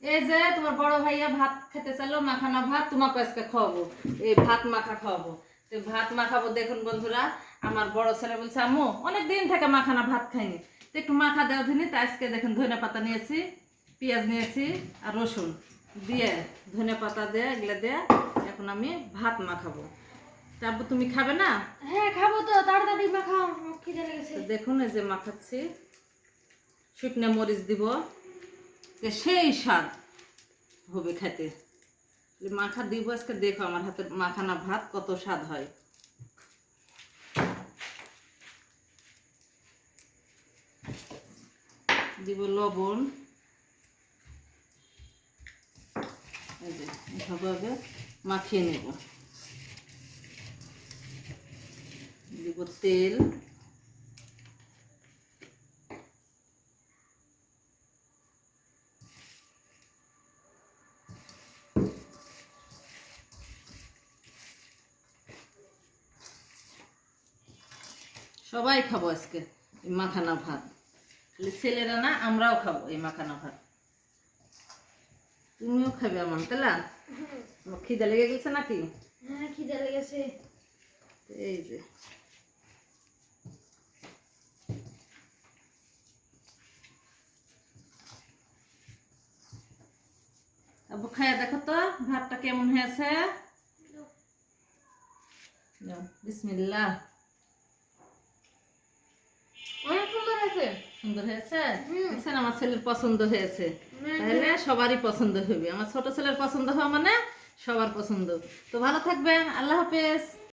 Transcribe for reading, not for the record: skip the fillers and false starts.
এই যে তোমার বড় ভাইয়া ভাত খেতে চাইলো, মাখানা ভাত, তোমাকে আজকে খাওয়াবো। এই ভাত মাখা খাওয়াবো। তো ভাত মাখাবো। দেখুন বন্ধুরা, আমার বড় ছেলে বলছে আম্মু অনেক দিন থেকে মাখানা ভাত খাইনি, তো একটু মাখা দেওয়া দিনি। তো আজকে দেখুন ধনে পাতা নিয়েছি, পেঁয়াজ নিয়েছি আর রসুন দিয়ে, ধনে পাতা দিয়ে, এগুলো দিয়ে এখন আমি ভাত মাখাবো। তা আব্বু তুমি খাবে না? হ্যাঁ খাবো তো, তাড়াতাড়ি মাখাও, আমার খিদে লেগেছে। তো দেখুন এই যে মাখাচ্ছি, শুকনো মরিচ দিব, সেই স্বাদ হবে খেতে। মাখা দিব আজকে, দেখো আমার হাতের মাখানা ভাত কত স্বাদ হয়। দিব লবণ, এই যে এভাবে মাখিয়ে নেব। দিব তেল, সবাই খাবো আজকে এই মাখানা ভাত, খালি ছেলেরা না, আমরাও খাবো এই মাখানা ভাত। তুমিও খাবে আমার তাহলে? আমার খিদে লেগে গেছে নাকি? হ্যাঁ খিদে লেগেছে। এই যে আব্বু খাইয়া দেখো তো ভাতটা কেমন হয়েছে। নাও, বিসমিল্লাহ। অনেক সুন্দর হয়েছে। সুন্দর হয়েছে? হুম। দেখছেন আমার ছেলের পছন্দ হয়েছে, হুম। তাহলে সবারই পছন্দ হবে। আমার ছোট ছেলের পছন্দ হওয়া মানে সবার পছন্দ। তো ভালো থাকবেন, আল্লাহ হাফেজ।